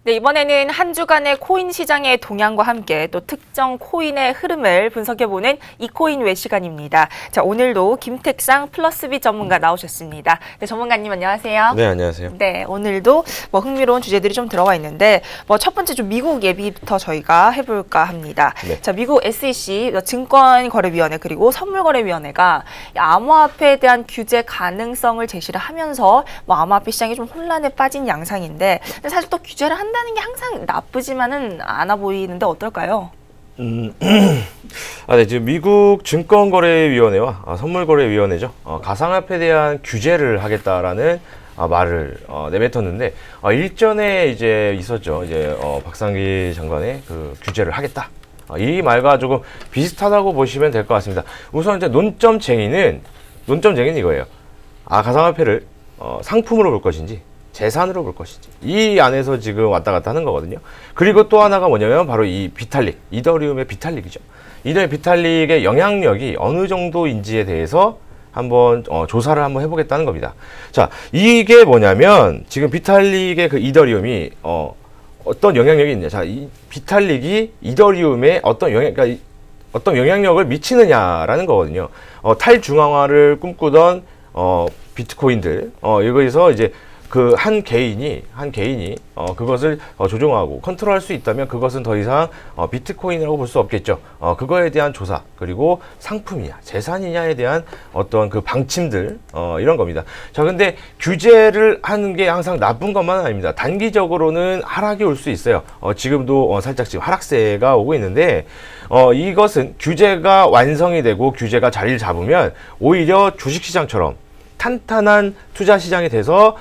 네, 이번에는 한 주간의 코인 시장의 동향과 함께 또 특정 코인의 흐름을 분석해보는 이코인 외 시간입니다. 자, 오늘도 김택상 플러스비 전문가 나오셨습니다. 네, 전문가님 안녕하세요. 네, 안녕하세요. 네, 오늘도 흥미로운 주제들이 좀 들어와 있는데 첫 번째 좀 미국 예비부터 저희가 해볼까 합니다. 네. 자, 미국 SEC 증권거래위원회 그리고 선물거래위원회가 암호화폐에 대한 규제 가능성을 제시를 하면서 암호화폐 시장이 좀 혼란에 빠진 양상인데 사실 또 규제를 한다는 게 항상 나쁘지만은 않아 보이는데 어떨까요? 네, 지금 미국 증권거래위원회와 선물거래위원회죠. 가상화폐에 대한 규제를 하겠다라는 말을 내뱉었는데 일전에 이제 있었죠. 이제 박상기 장관의 그 규제를 하겠다. 이 말과 조금 비슷하다고 보시면 될 것 같습니다. 우선 이제 논점쟁이는 이거예요. 가상화폐를 상품으로 볼 것인지 재산으로 볼 것인지 이 안에서 지금 왔다 갔다 하는 거거든요. 그리고 또 하나가 뭐냐면 바로 이 비탈릭, 이더리움의 비탈릭이죠. 이더리움 비탈릭의 영향력이 어느 정도인지에 대해서 한번 조사를 한번 해보겠다는 겁니다. 자, 이게 뭐냐면 지금 비탈릭의 그 이더리움이 어떤 영향력이 있냐. 자, 이 비탈릭이 이더리움에 어떤 영향력을 미치느냐라는 거거든요. 탈중앙화를 꿈꾸던 비트코인들 이거에서 이제 그 한 개인이 그것을 조종하고 컨트롤할 수 있다면 그것은 더 이상 비트코인이라고 볼 수 없겠죠. 그거에 대한 조사, 그리고 상품이냐 재산이냐에 대한 어떤 그 방침들 이런 겁니다. 자, 근데 규제를 하는 게 항상 나쁜 것만은 아닙니다. 단기적으로는 하락이 올 수 있어요. 지금도 살짝 지금 하락세가 오고 있는데 이것은 규제가 완성이 되고 규제가 자리를 잡으면 오히려 주식시장처럼 탄탄한 투자 시장이 돼서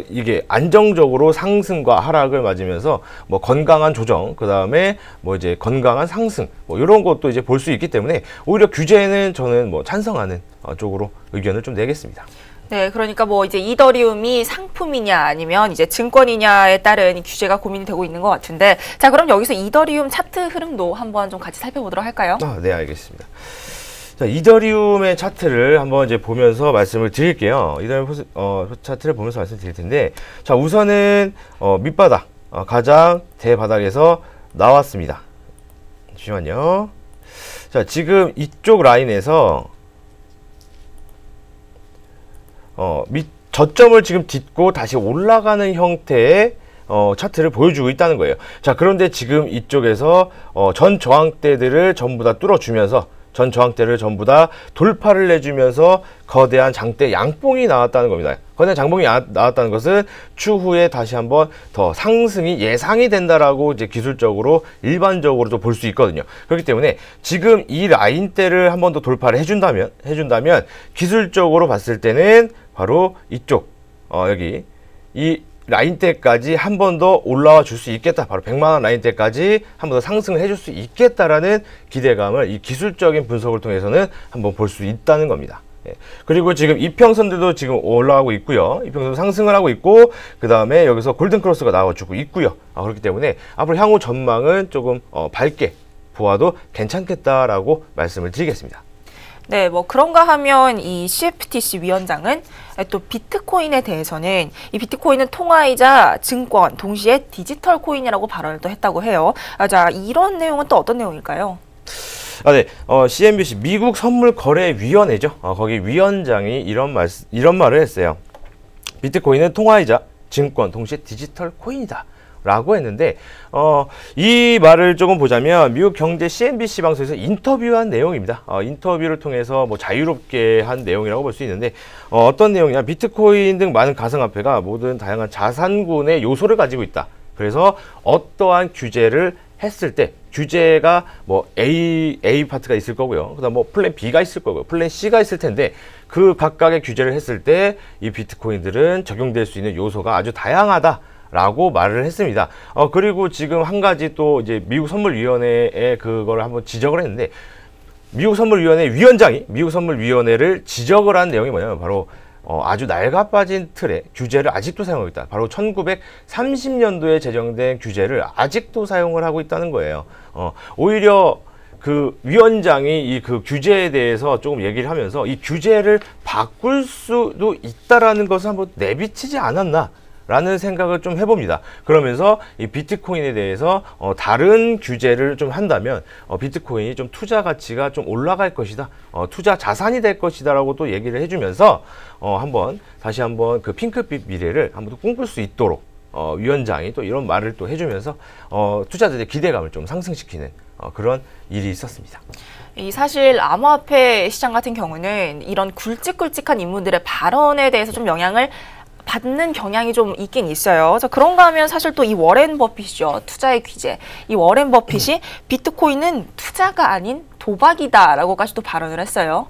이게 안정적으로 상승과 하락을 맞으면서 건강한 조정, 그 다음에 이제 건강한 상승 이런 것도 이제 볼 수 있기 때문에 오히려 규제는 저는 찬성하는 쪽으로 의견을 좀 내겠습니다. 네, 그러니까 이제 이더리움이 상품이냐 아니면 이제 증권이냐에 따른 규제가 고민이 되고 있는 것 같은데, 자, 그럼 여기서 이더리움 차트 흐름도 한번 좀 같이 살펴보도록 할까요? 네, 알겠습니다. 자, 이더리움의 차트를 한번 이제 보면서 말씀을 드릴게요. 이더리움 차트를 보면서 말씀드릴 텐데, 자, 우선은 밑바닥, 가장 대바닥에서 나왔습니다. 잠시만요. 자, 지금 이쪽 라인에서 저점을 지금 딛고 다시 올라가는 형태의 차트를 보여주고 있다는 거예요. 자, 그런데 지금 이쪽에서 전 저항대들을 전부 다 뚫어주면서 전 저항대를 전부 다 돌파를 내주면서 거대한 장대 양봉이 나왔다는 겁니다. 거대한 장봉이 나왔다는 것은 추후에 다시 한번 더 상승이 예상이 된다라고 이제 기술적으로 일반적으로도 볼 수 있거든요. 그렇기 때문에 지금 이 라인대를 한번 더 돌파를 해준다면 기술적으로 봤을 때는 바로 이쪽 여기 이 라인대까지 한 번 더 올라와 줄 수 있겠다. 바로 100만 원 라인대까지 한 번 더 상승을 해줄 수 있겠다라는 기대감을 이 기술적인 분석을 통해서는 한번 볼 수 있다는 겁니다. 그리고 지금 이평선들도 지금 올라가고 있고요. 이평선 상승을 하고 있고, 그 다음에 여기서 골든크로스가 나와주고 있고요. 그렇기 때문에 앞으로 향후 전망은 조금 밝게 보아도 괜찮겠다라고 말씀을 드리겠습니다. 네, 그런가 하면 이 CFTC 위원장은 또 비트코인에 대해서는 이 비트코인은 통화이자 증권, 동시에 디지털 코인이라고 발언을 또 했다고 해요. 자, 이런 내용은 또 어떤 내용일까요? 네. CNBC 미국 선물거래위원회죠. 거기 위원장이 이런 말을 했어요. 비트코인은 통화이자 증권, 동시에 디지털 코인이다. 라고 했는데 이 말을 조금 보자면 미국 경제 CNBC 방송에서 인터뷰한 내용입니다. 인터뷰를 통해서 자유롭게 한 내용이라고 볼 수 있는데 어떤 내용이냐, 비트코인 등 많은 가상화폐가 모든 다양한 자산군의 요소를 가지고 있다. 그래서 어떠한 규제를 했을 때 규제가 A 파트가 있을 거고요. 그다음 플랜 B가 있을 거고요. 플랜 C가 있을 텐데 그 각각의 규제를 했을 때 이 비트코인들은 적용될 수 있는 요소가 아주 다양하다. 라고 말을 했습니다. 그리고 지금 한 가지 또 이제 미국 선물위원회에 그걸 한번 지적을 했는데, 미국 선물위원회 위원장이 미국 선물위원회를 지적을 한 내용이 뭐냐면 바로 아주 낡아빠진 틀의 규제를 아직도 사용하고 있다. 바로 1930년도에 제정된 규제를 아직도 사용을 하고 있다는 거예요. 오히려 그 위원장이 이 그 규제에 대해서 조금 얘기를 하면서 이 규제를 바꿀 수도 있다라는 것을 한번 내비치지 않았나 라는 생각을 좀 해봅니다. 그러면서 이 비트코인에 대해서 다른 규제를 좀 한다면 비트코인이 좀 투자 가치가 좀 올라갈 것이다. 투자 자산이 될 것이다 라고 또 얘기를 해주면서 다시 한번 그 핑크빛 미래를 한번 꿈꿀 수 있도록 위원장이 또 이런 말을 또 해주면서 투자자들의 기대감을 좀 상승시키는 그런 일이 있었습니다. 이 사실 암호화폐 시장 같은 경우는 이런 굵직굵직한 인물들의 발언에 대해서 좀 영향을 받는 경향이 좀 있긴 있어요. 자, 그런가 하면 사실 또 이 워렌 버핏이죠. 투자의 귀재. 이 워렌 버핏이 비트코인은 투자가 아닌 도박이다라고까지 또 발언을 했어요.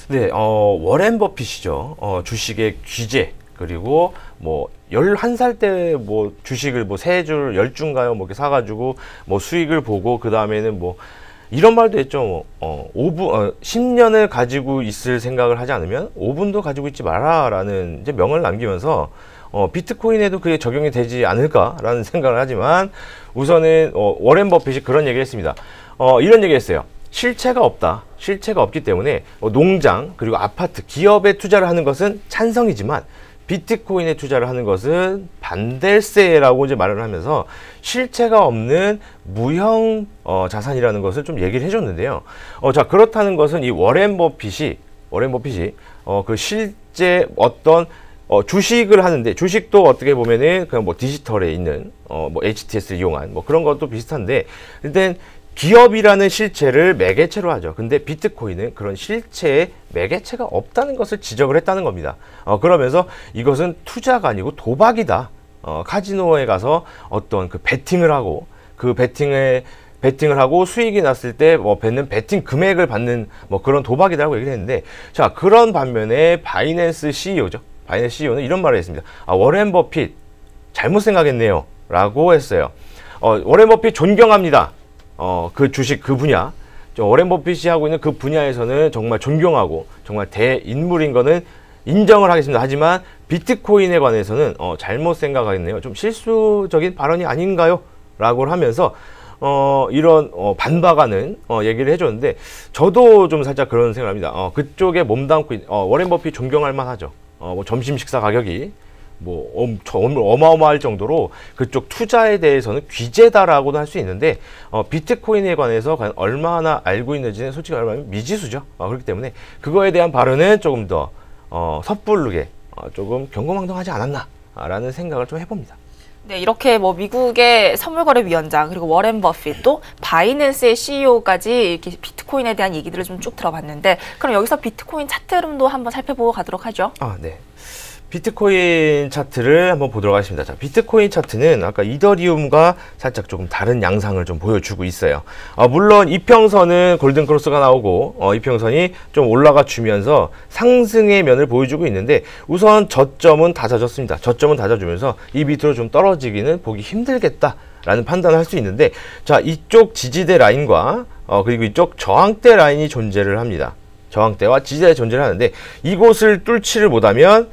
네, 워렌 버핏이죠. 주식의 귀재. 그리고 뭐 11살 때 뭐 주식을 뭐 3줄, 10주인가요? 뭐 이렇게 사가지고 뭐 수익을 보고 그 다음에는 뭐 이런 말도 했죠. 10년을 가지고 있을 생각을 하지 않으면 5분도 가지고 있지 마라라는 이제 명을 남기면서 비트코인에도 그게 적용이 되지 않을까라는 생각을 하지만 우선은 워렌 버핏이 그런 얘기를 했습니다. 이런 얘기를 했어요. 실체가 없다. 실체가 없기 때문에 농장 그리고 아파트, 기업에 투자를 하는 것은 찬성이지만 비트코인에 투자를 하는 것은 반댈세라고 이제 말을 하면서 실체가 없는 무형 자산이라는 것을 좀 얘기를 해줬는데요. 자, 그렇다는 것은 이 워렌 버핏이 그 실제 어떤 주식을 하는데 주식도 어떻게 보면은 그냥 뭐 디지털에 있는 뭐 HTS를 이용한 뭐 그런 것도 비슷한데 일단 기업이라는 실체를 매개체로 하죠. 근데 비트코인은 그런 실체의 매개체가 없다는 것을 지적을 했다는 겁니다. 그러면서 이것은 투자가 아니고 도박이다. 카지노에 가서 어떤 그 베팅을 하고 그 베팅을 하고 수익이 났을 때 뭐 뱉는 베팅 금액을 받는 뭐 그런 도박이라고 얘기를 했는데 자, 그런 반면에 바이낸스 CEO죠. 바이낸스 CEO는 이런 말을 했습니다. 워렌 버핏 잘못 생각했네요. 라고 했어요. 워렌 버핏 존경합니다. 그 주식 그 분야 워렌 버핏이 하고 있는 그 분야에서는 정말 존경하고 정말 대인물인 거는 인정을 하겠습니다. 하지만 비트코인에 관해서는 잘못 생각하겠네요. 좀 실수적인 발언이 아닌가요? 라고 하면서 이런 반박하는 얘기를 해줬는데 저도 좀 살짝 그런 생각을 합니다. 그쪽에 몸담고 워렌 버핏 존경할 만하죠. 뭐 점심 식사 가격이 뭐 어마어마할 정도로 그쪽 투자에 대해서는 귀재다라고도 할 수 있는데 비트코인에 관해서 과연 얼마나 알고 있는지는 솔직히 말하면 미지수죠. 그렇기 때문에 그거에 대한 발언은 조금 더 섣부르게 조금 경고망동하지 않았나라는 생각을 좀 해봅니다. 네, 이렇게 뭐 미국의 선물거래위원장 그리고 워렌 버핏 또 바이낸스의 CEO까지 이렇게 비트코인에 대한 얘기들을 좀 쭉 들어봤는데 그럼 여기서 비트코인 차트 흐름도 한번 살펴보고 가도록 하죠. 네. 비트코인 차트를 한번 보도록 하겠습니다. 자, 비트코인 차트는 아까 이더리움과 살짝 조금 다른 양상을 좀 보여주고 있어요. 물론 이평선은 골든크로스가 나오고 이평선이 좀 올라가 주면서 상승의 면을 보여주고 있는데 우선 저점은 다져졌습니다. 저점은 다져주면서 이 밑으로 좀 떨어지기는 보기 힘들겠다라는 판단을 할 수 있는데 자, 이쪽 지지대 라인과 그리고 이쪽 저항대 라인이 존재를 합니다. 저항대와 지지대가 존재를 하는데 이곳을 뚫지를 못하면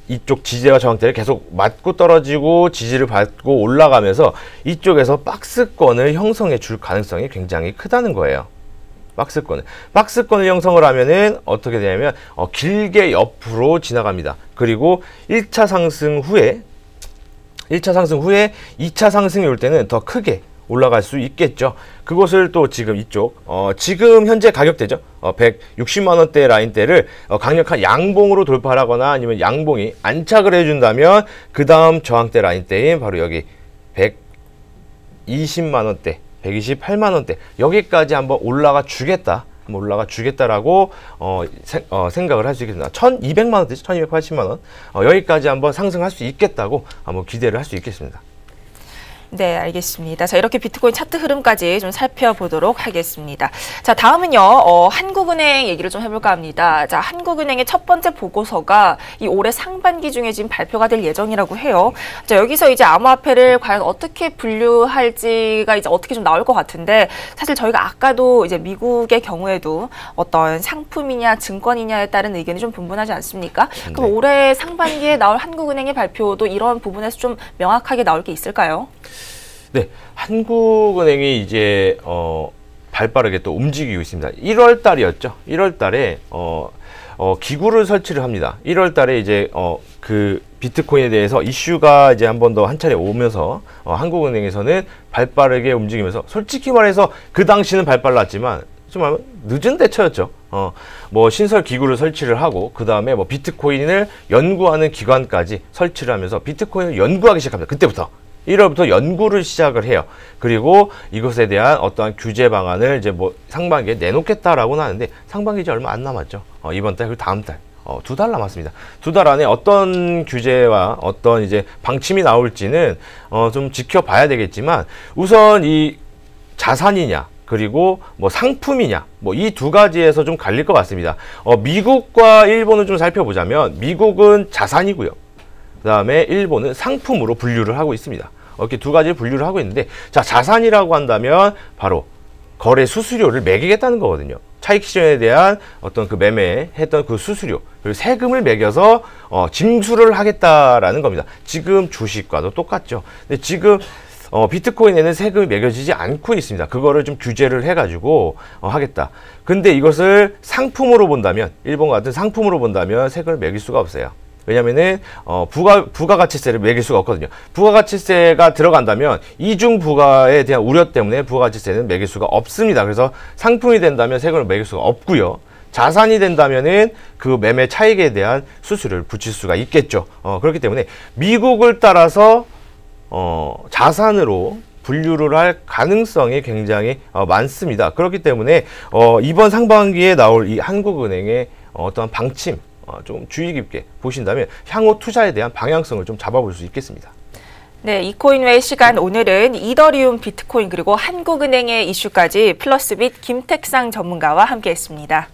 이쪽 지지대와 저항대를 계속 맞고 떨어지고 지지를 받고 올라가면서 이쪽에서 박스권을 형성해 줄 가능성이 굉장히 크다는 거예요. 박스권을 형성을 하면은 어떻게 되냐면 길게 옆으로 지나갑니다. 그리고 1차 상승 후에 2차 상승이 올 때는 더 크게 올라갈 수 있겠죠. 그것을 또 지금 이쪽 지금 현재 가격대죠. 160만 원대 라인대를 강력한 양봉으로 돌파하거나 아니면 양봉이 안착을 해준다면 그 다음 저항대 라인대인 바로 여기 120만 원대, 128만 원대 여기까지 한번 올라가 주겠다라고 생각을 할 수 있겠습니다. 1200만 원대죠. 1280만 원 여기까지 한번 상승할 수 있겠다고 한번 기대를 할 수 있겠습니다. 네, 알겠습니다. 자, 이렇게 비트코인 차트 흐름까지 좀 살펴보도록 하겠습니다. 자, 다음은요, 한국은행 얘기를 좀 해볼까 합니다. 자, 한국은행의 첫 번째 보고서가 이 올해 상반기 중에 지금 발표가 될 예정이라고 해요. 자, 여기서 이제 암호화폐를 과연 어떻게 분류할지가 이제 어떻게 좀 나올 것 같은데, 사실 저희가 아까도 이제 미국의 경우에도 어떤 상품이냐 증권이냐에 따른 의견이 좀 분분하지 않습니까? 그럼 올해 상반기에 나올 한국은행의 발표도 이런 부분에서 좀 명확하게 나올 게 있을까요? 네, 한국은행이 이제 발빠르게 또 움직이고 있습니다. 1월 달이었죠. 1월 달에 기구를 설치를 합니다. 1월 달에 이제 그 비트코인에 대해서 이슈가 이제 한 번 더 한 차례 오면서 한국은행에서는 발빠르게 움직이면서 솔직히 말해서 그 당시는 발빨랐지만 좀 늦은 대처였죠. 뭐 신설 기구를 설치를 하고 그 다음에 뭐 비트코인을 연구하는 기관까지 설치를 하면서 비트코인을 연구하기 시작합니다. 그때부터 1월부터 연구를 시작을 해요. 그리고 이것에 대한 어떠한 규제 방안을 이제 뭐 상반기에 내놓겠다라고는 하는데 상반기 이제 얼마 안 남았죠. 이번 달 그리고 다음 달. 2달 남았습니다. 2달 안에 어떤 규제와 어떤 이제 방침이 나올지는 좀 지켜봐야 되겠지만 우선 이 자산이냐 그리고 뭐 상품이냐 뭐 이 두 가지에서 좀 갈릴 것 같습니다. 미국과 일본을 좀 살펴보자면 미국은 자산이고요. 그 다음에 일본은 상품으로 분류를 하고 있습니다. 이렇게 두 가지를 분류를 하고 있는데 자 자산이라고 한다면 바로 거래 수수료를 매기겠다는 거거든요. 차익 실현에 대한 어떤 그 매매했던 그 수수료 그리고 세금을 매겨서 징수를 하겠다라는 겁니다. 지금 주식과도 똑같죠. 근데 지금 비트코인에는 세금이 매겨지지 않고 있습니다. 그거를 좀 규제를 해가지고 하겠다. 근데 이것을 상품으로 본다면 일본 같은 상품으로 본다면 세금을 매길 수가 없어요. 왜냐면은 부가가치세를 매길 수가 없거든요. 부가가치세가 들어간다면 이중 부가에 대한 우려 때문에 부가가치세는 매길 수가 없습니다. 그래서 상품이 된다면 세금을 매길 수가 없고요. 자산이 된다면은 그 매매 차익에 대한 수수료를 붙일 수가 있겠죠. 그렇기 때문에 미국을 따라서 자산으로 분류를 할 가능성이 굉장히 많습니다. 그렇기 때문에 이번 상반기에 나올 이 한국은행의 어떠한 방침 좀 주의 깊게 보신다면 향후 투자에 대한 방향성을 좀 잡아볼 수 있겠습니다. 네, 이코인웨이 시간 오늘은 이더리움, 비트코인 그리고 한국은행의 이슈까지 플러스빗 김택상 전문가와 함께했습니다.